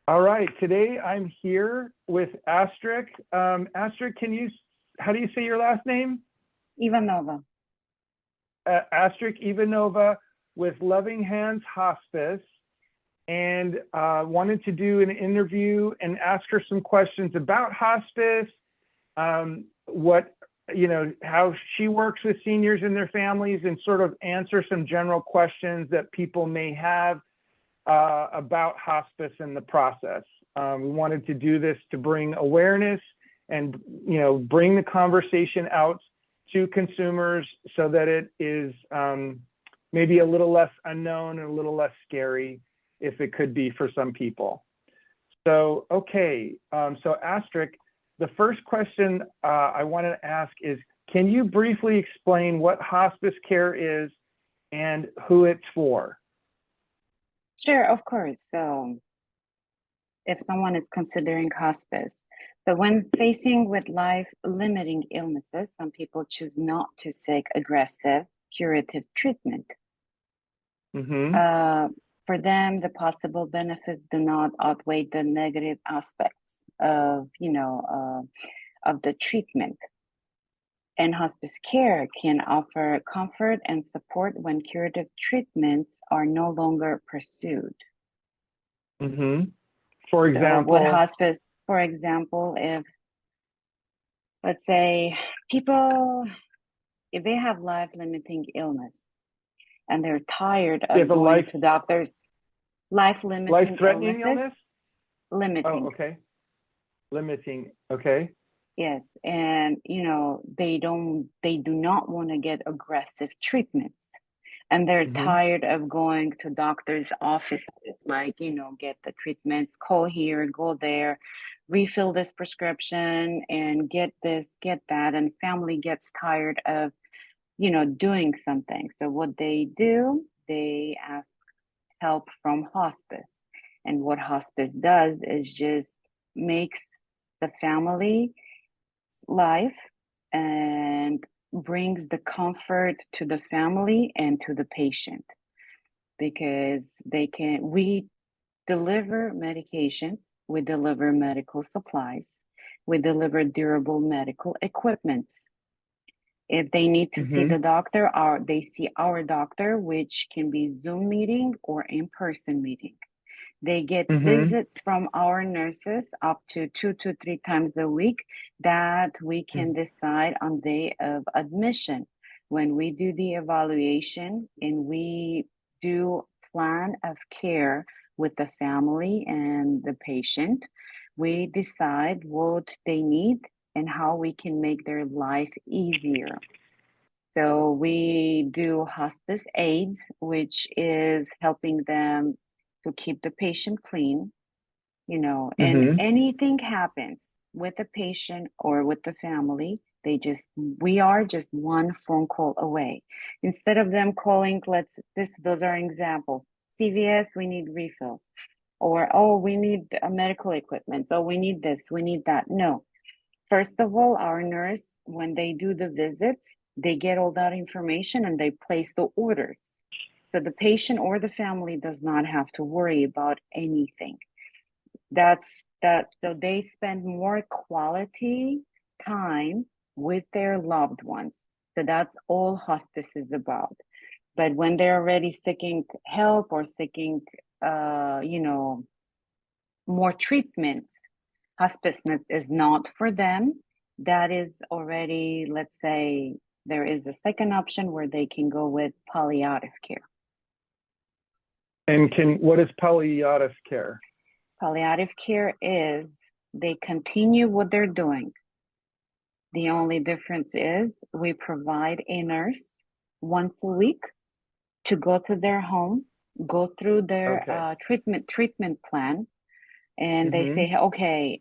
All right, today I'm here with Astrik. Astrik, how do you say your last name? Ivanova. Astrik Ivanova with Loving Hands Hospice, and wanted to do an interview and ask her some questions about hospice, how she works with seniors and their families, and sort of answer some general questions that people may have about hospice and the process. We wanted to do this to bring awareness and bring the conversation out to consumers so that it is maybe a little less unknown and a little less scary if it could be for some people. So, okay, so Astrik, the first question I want to ask is, can you briefly explain what hospice care is and who it's for? Sure, of course. So if someone is considering hospice, so when facing with life-limiting illnesses, some people choose not to seek aggressive curative treatment. For them, the possible benefits do not outweigh the negative aspects of the treatment. And hospice care can offer comfort and support when curative treatments are no longer pursued. For example, for example, if, let's say, if they have life-limiting illness and they're tired of going to doctors, life-threatening illness? Limiting. Oh, okay. Limiting, okay. Yes, and they do not want to get aggressive treatments, and they're tired of going to doctors' offices, get the treatments, call here, go there, refill this prescription, and get this, get that, and family gets tired of, doing something. So what they do, they ask help from hospice, and what hospice does is just makes the family life and brings the comfort to the family and to the patient, because we deliver medications, we deliver medical supplies, we deliver durable medical equipments. If they need to see the doctor, they see our doctor, which can be Zoom meeting or in-person meeting. They get visits from our nurses up to 2 to 3 times a week that we can decide on day of admission. When we do the evaluation and we do plan of care with the family and the patient, we decide what they need and how we can make their life easier. So we do hospice aids, which is helping them to keep the patient clean, and anything happens with the patient or with the family, we are just one phone call away. Instead of them calling, those are examples. CVS, we need refills, or, oh, we need medical equipment, oh, we need this, we need that. No. First of all, our nurse, when they do the visits, they get all that information and they place the orders. So the patient or the family does not have to worry about anything. So they spend more quality time with their loved ones. So that's all hospice is about. But when they're already seeking help or seeking, more treatments, hospice is not for them. That is already, let's say, there is a second option where they can go with palliative care. And what is palliative care? Palliative care is they continue what they're doing. The only difference is we provide a nurse once a week to go to their home, go through their treatment plan, and they say, okay,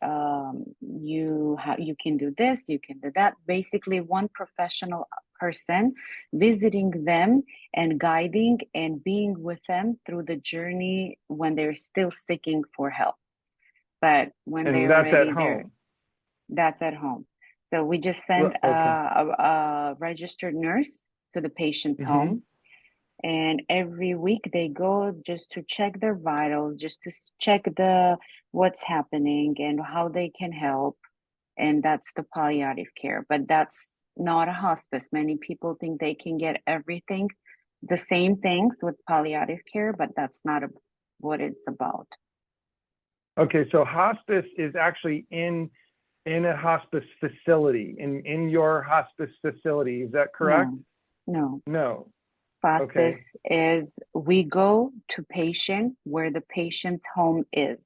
you can do this, you can do that. Basically, one professional person visiting them and guiding and being with them through the journey when they're still seeking for help. But when they're already there, that's at home. So we just send a registered nurse to the patient's home, And every week they go just to check their vitals, just to check what's happening and how they can help. And that's the palliative care, but that's not a hospice. Many people think they can get everything, the same things with palliative care, but that's not what it's about. Okay, so hospice is actually in a hospice facility, in your hospice facility. Is that correct? No. No. Okay. Hospice is we go to patient where the patient's home is.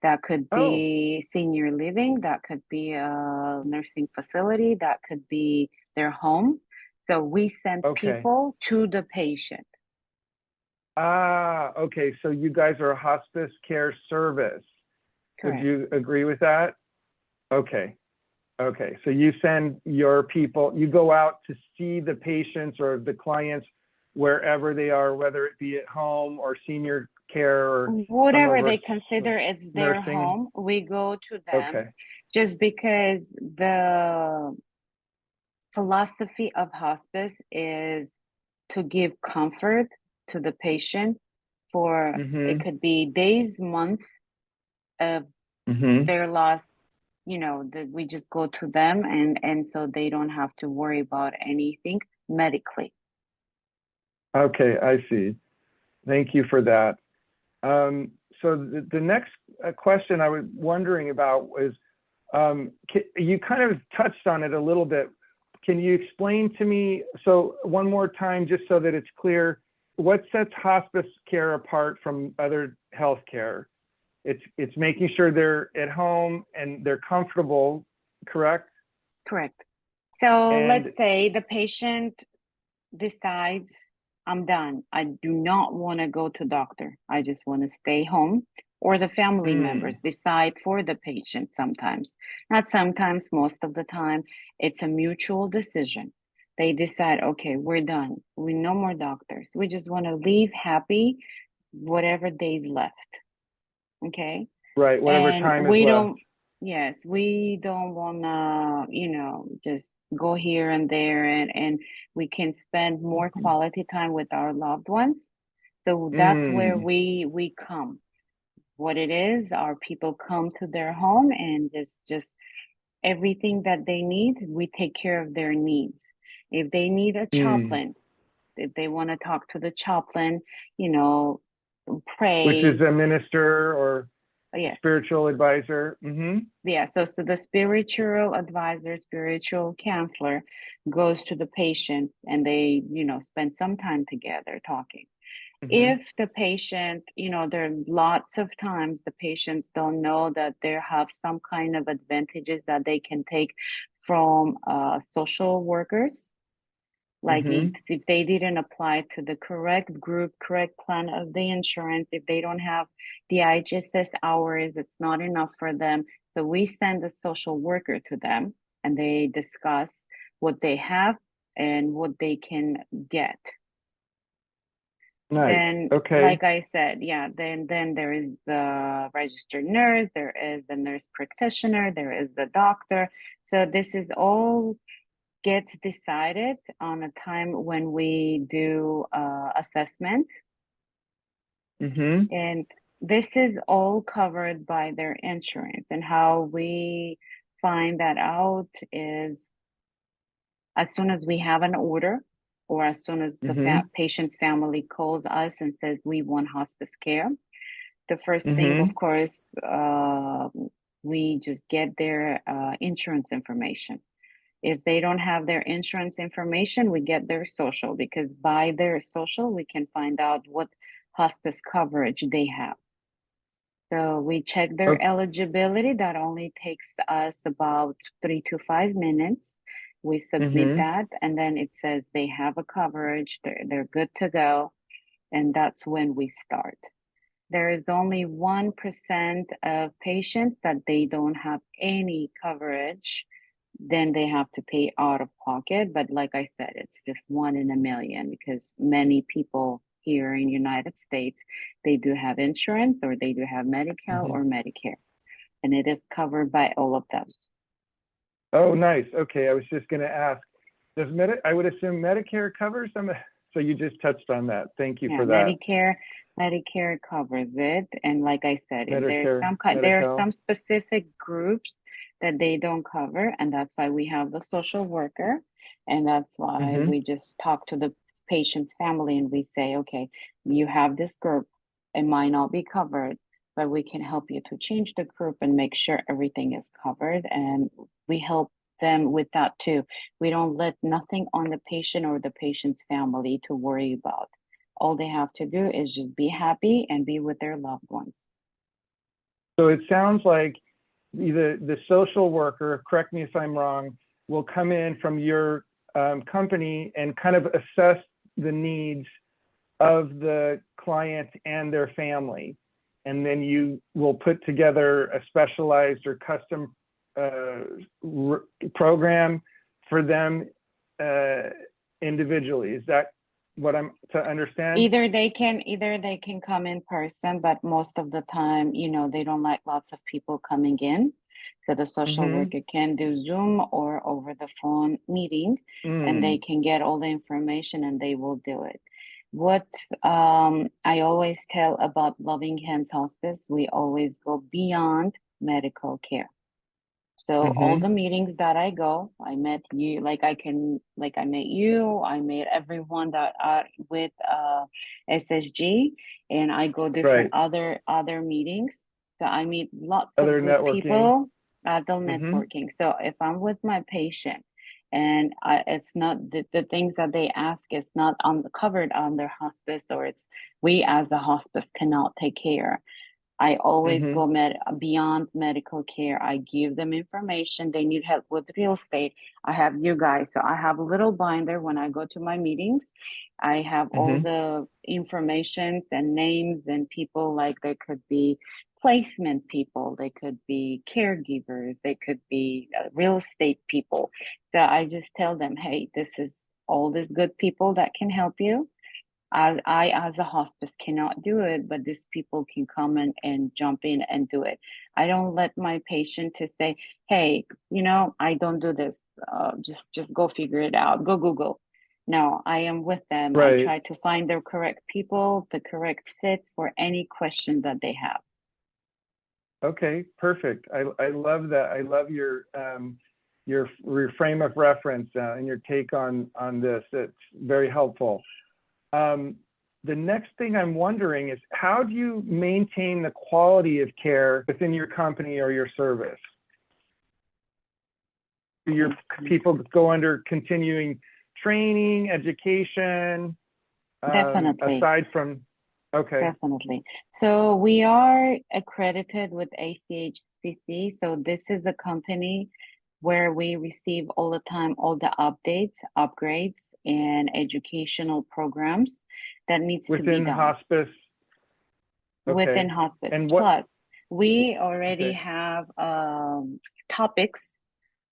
That could Oh, be senior living, that could be a nursing facility, that could be their home. So we send okay. people to the patient. Ah, okay. So you guys are a hospice care service. Would Correct. you agree with that? Okay. Okay. So you send your people, you go out to see the patients or the clients wherever they are, whether it be at home or senior care or some Whatever of us they consider it's their nursing. home, we go to them Okay. just because the philosophy of hospice is to give comfort to the patient for it Mm-hmm. could be days, months of Mm-hmm. their loss, that we just go to them and so they don't have to worry about anything medically. Okay, I see. Thank you for that. So the next question I was wondering about was, you kind of touched on it a little bit. Can you explain to me, so one more time, just so that it's clear, what sets hospice care apart from other healthcare? It's making sure they're at home and they're comfortable, correct? Correct. So And let's say the patient decides, I'm done. I do not want to go to doctor. I just want to stay home. Or the family members mm, decide for the patient sometimes. Not sometimes, most of the time, it's a mutual decision. They decide, okay, we're done. We no more doctors. We just want to leave happy whatever days left. Okay. right, whatever And time is we left. don't, yes, we don't want to, just go here and there and we can spend more Mhm. quality time with our loved ones. So that's where Mm, we come. What it is, our people come to their home and just everything that they need, we take care of their needs. If they need a mm. chaplain, if they want to talk to the chaplain, you know, Which is pray. a minister or Yes. spiritual advisor. Mm-hmm. Yeah, so the spiritual advisor, spiritual counselor goes to the patient and they, spend some time together talking. Mm-hmm. If the patient, there are lots of times the patients don't know that they have some kind of advantages that they can take from social workers. Like Mm-hmm. if they didn't apply to the correct group, correct plan of the insurance, if they don't have the IHSS hours, it's not enough for them. So we send a social worker to them and they discuss what they have and what they can get. Nice. Then, Okay. like I said, yeah, then there is the registered nurse, there is the nurse practitioner, there is the doctor. So this is all gets decided on a time when we do assessment, Mm-hmm. and this is all covered by their insurance. And how we find that out is as soon as we have an order, or as soon as the Mm-hmm. patient's family calls us and says we want hospice care, the first thing, of Mm-hmm. course, we just get their insurance information. If they don't have their insurance information, we get their social, because by their social, we can find out what hospice coverage they have. So we check their Okay. eligibility. That only takes us about 3 to 5 minutes. We submit Mm-hmm. that, and then it says they have a coverage, they're good to go, and that's when we start. There is only 1% of patients that they don't have any coverage, then they have to pay out of pocket. But like I said, it's just 1 in a million, because many people here in United States, they do have insurance or they do have Medi-Cal Mm-hmm. or Medicare, and it is covered by all of those. Oh, nice. Okay. I was just going to ask, I would assume Medicare covers So you just touched on that. Thank you Yeah, for that. Medicare covers it. And like I said, if there's Medicare, some kind, there are Medi-Cal. some specific groups that they don't cover, and that's why we have the social worker, and that's why Mm-hmm. we just talk to the patient's family and we say, okay, you have this group, it might not be covered, but we can help you to change the group and make sure everything is covered, and we help them with that too. We don't let nothing on the patient or the patient's family to worry about. All they have to do is just be happy and be with their loved ones. So it sounds like the social worker, correct me if I'm wrong, will come in from your company and kind of assess the needs of the client and their family. And then you will put together a specialized or custom program for them individually. Is that what I'm to understand? Either they can come in person, but most of the time, they don't like lots of people coming in. So the social Mm-hmm. worker can do Zoom or over the phone meeting, and they can get all the information and they will do it. What I always tell about Loving Hands Hospice, we always go beyond medical care. So all Mm-hmm. the meetings that I go, I met you, I met you, I met everyone that are with SSG, and I go different Right. other meetings. So I meet lots of Other good networking. people, adult Mm-hmm. networking. So if I'm with my patient and it's not the things that they ask is not covered under hospice, or it's we as a hospice cannot take care. I always Mm-hmm. go beyond medical care. I give them information. They need help with real estate. I have you guys. So I have a little binder when I go to my meetings. I have all Mm-hmm. the informations and names and people, like they could be placement people, they could be caregivers, they could be real estate people. So I just tell them, hey, this is all these good people that can help you. I, as a hospice, cannot do it, but these people can come in and jump in and do it. I don't let my patient to say, "Hey, I don't do this. Just go figure it out. Go Google." No, I am with them. I Right. try to find the correct people, the correct fit for any question that they have. Okay, perfect. I love that. I love your frame of reference and your take on this. It's very helpful. The next thing I'm wondering is, how do you maintain the quality of care within your company or your service? Do your people go under continuing training, education, Definitely. aside from, okay. Definitely. So we are accredited with ACHCC. So this is a company where we receive all the time all the updates, upgrades, and educational programs that needs to be Within done hospice, within okay. hospice. And what, Plus, we already okay. have topics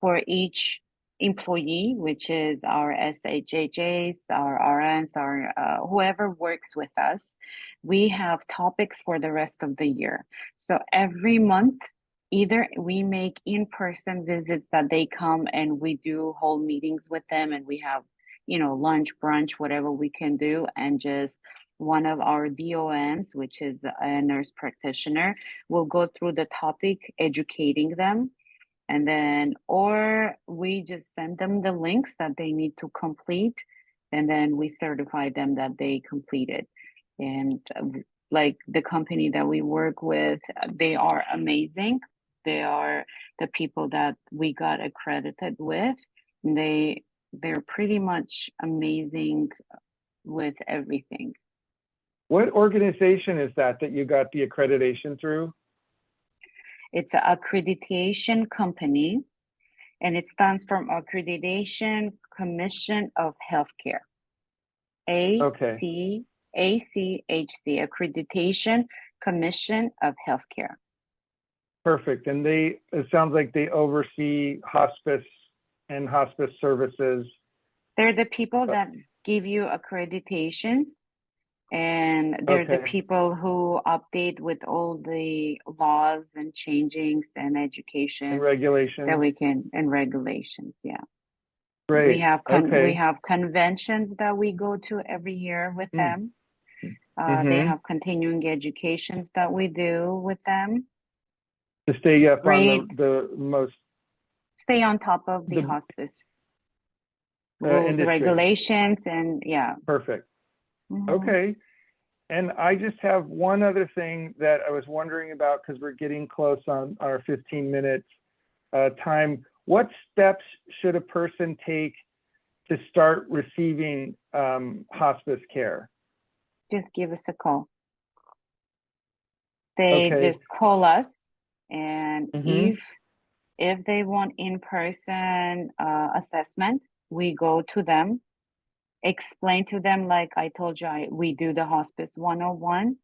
for each employee, which is our SHHAs, our RNs, our whoever works with us. We have topics for the rest of the year. So every month, either we make in-person visits that they come and we do whole meetings with them, and we have, lunch, brunch, whatever we can do, and just one of our DONs, which is a nurse practitioner, will go through the topic, educating them, and then or we just send them the links that they need to complete, and then we certify them that they completed. And like the company that we work with, they are amazing. They are the people that we got accredited with. They're pretty much amazing with everything. What organization is that you got the accreditation through? It's an accreditation company, and it stands for Accreditation Commission of Healthcare. Okay, ACHC, Accreditation Commission of Healthcare. perfect. And it sounds like they oversee hospice and hospice services. They're the people that give you accreditations, and they're the Okay, people who update with all the laws and changings and and education that regulations. we can, and regulations. Yeah. Great. We Okay. have conventions that we go to every year with Mm. them. They Mm-hmm. have continuing educations that we do with them. To stay up on Great. the most Stay on top of the the hospice rules, industry. regulations, and yeah. Perfect. Mhm. Okay. And I just have one other thing that I was wondering about because we're getting close on our 15 minutes time. What steps should a person take to start receiving hospice care? Just give us a call. They Okay. just call us, and Mm-hmm. if they want in-person assessment, we go to them, explain to them, like I told you, we do the hospice 101.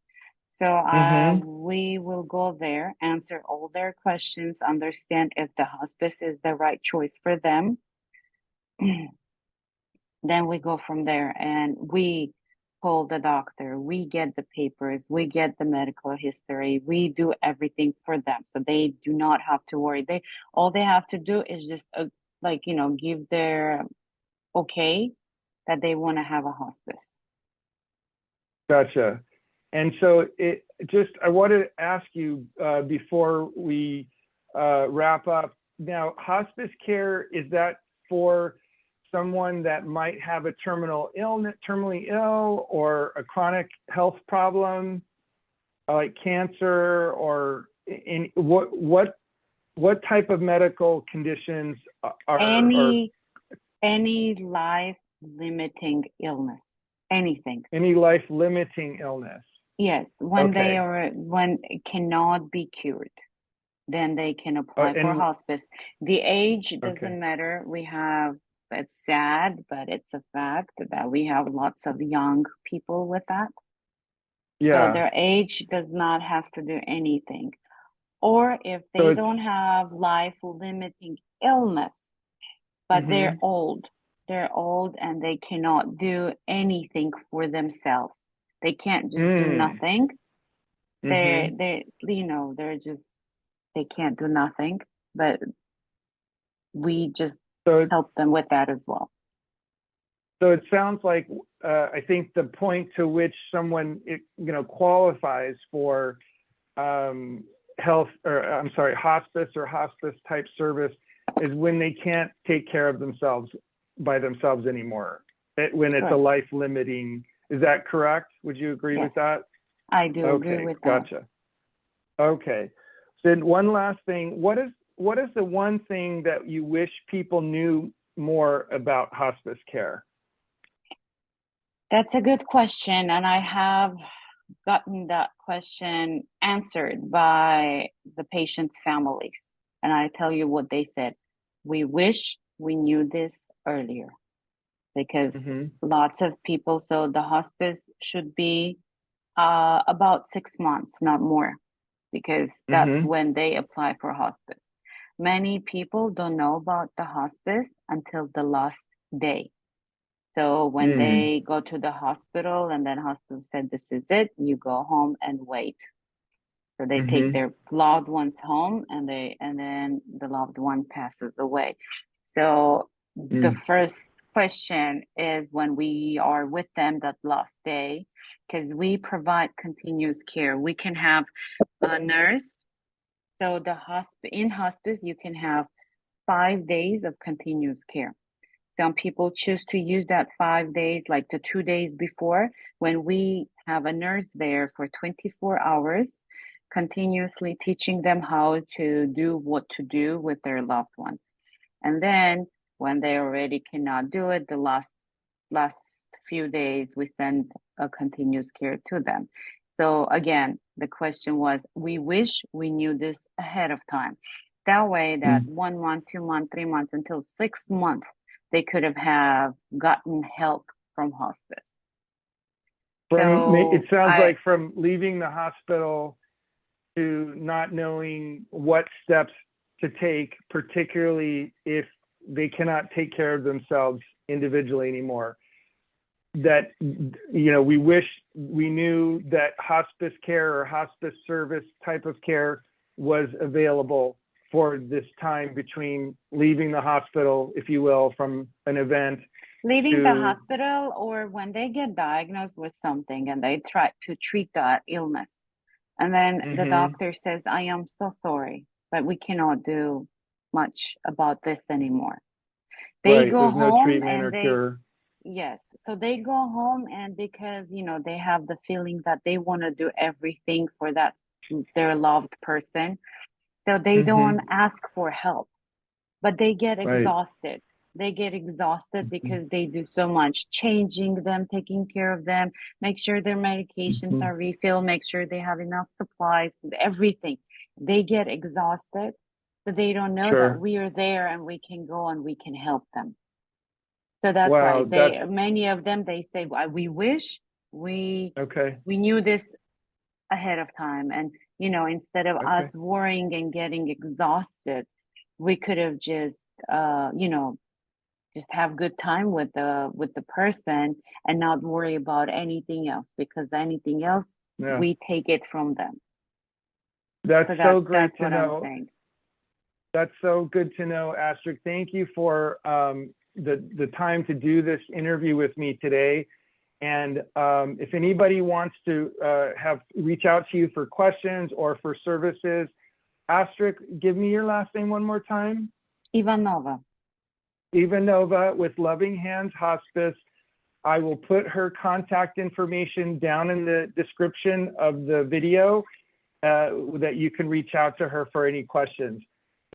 So Mm-hmm. we will go there, answer all their questions, understand if the hospice is the right choice for them. Then we go from there and we call the doctor, we get the papers, we get the medical history, we do everything for them. So they do not have to worry. All they have to do is just like, give their okay that they want to have a hospice. Gotcha. And so I wanted to ask you before we wrap up. Now, hospice care, is that for someone that might have a terminally ill, or a chronic health problem like cancer, or in what type of medical conditions are Any life limiting illness, anything. any life limiting illness? Yes, Okay. when it cannot be cured, then they can apply for And hospice. The age okay. doesn't matter. It's sad, but it's a fact that we have lots of young people with that. So Yeah. their age does not have to do anything. Or if So they it's don't have life limiting illness, but mm-hmm. they're old and they cannot do anything for themselves. They can't just do Mm, nothing. mm-hmm. They're just, they can't do nothing, but we just So it help them with that as well. so it sounds like I think the point to which someone qualifies for health, or I'm sorry, hospice or hospice type service, is when they can't take care of themselves by themselves anymore. When it's a Correct. life limiting, is that correct? Would you agree with Yes, that? I do agree Okay, with that. gotcha. Okay. Then one last thing, what is the one thing that you wish people knew more about hospice care? That's a good question, and I have gotten that question answered by the patient's families. And I tell you what they said. We wish we knew this earlier, because Mm-hmm. lots of people, so the hospice should be about 6 months, not more, because that's Mm-hmm. when they apply for hospice. Many people don't know about the hospice until the last day. So when Mm. they go to the hospital and then hospital said, this is it, you go home and wait. So they take Mm-hmm. their loved ones home, and then the loved one passes away. So the Mm. first question is when we are with them that last day, because we provide continuous care. We can have a nurse. So in hospice, you can have 5 days of continuous care. Some people choose to use that 5 days, like the 2 days before, when we have a nurse there for 24 hours, continuously teaching them how to do what to do with their loved ones. And then when they already cannot do it, the last few days, we send a continuous care to them. So again, the question was, we wish we knew this ahead of time. That way, that Mm. 1 month, 2 months, 3 months, until 6 months, they could have gotten help from hospice. It So sounds like from leaving the hospital to not knowing what steps to take, particularly if they cannot take care of themselves individually anymore. That, we wish we knew that hospice care or hospice service type of care was available for this time between leaving the hospital, if you will, from an event? Leaving the hospital, or when they get diagnosed with something and they try to treat that illness. And then the doctor says, I am so sorry, but we cannot do much about this anymore. They go home and yes. So they go home, and because, you know, they have the feeling that they want to do everything for that, their loved person. So they don't ask for help, but they get exhausted. They get exhausted because they do so much, changing them, taking care of them, make sure their medications are refilled, make sure they have enough supplies, everything. They get exhausted, but they don't know that we are there and we can go and we can help them. So that's why many of them, they say, we wish we knew this ahead of time. And, you know, instead of us worrying and getting exhausted, we could have just, you know, just have good time with the person and not worry about anything else, because anything else, we take it from them. That's so great to know. That's so good to know, Astrik. Thank you for the time to do this interview with me today. And if anybody wants to reach out to you for questions or for services, Astrik, give me your last name one more time. Ivanova. Ivanova with Loving Hands Hospice. I will put her contact information down in the description of the video that you can reach out to her for any questions.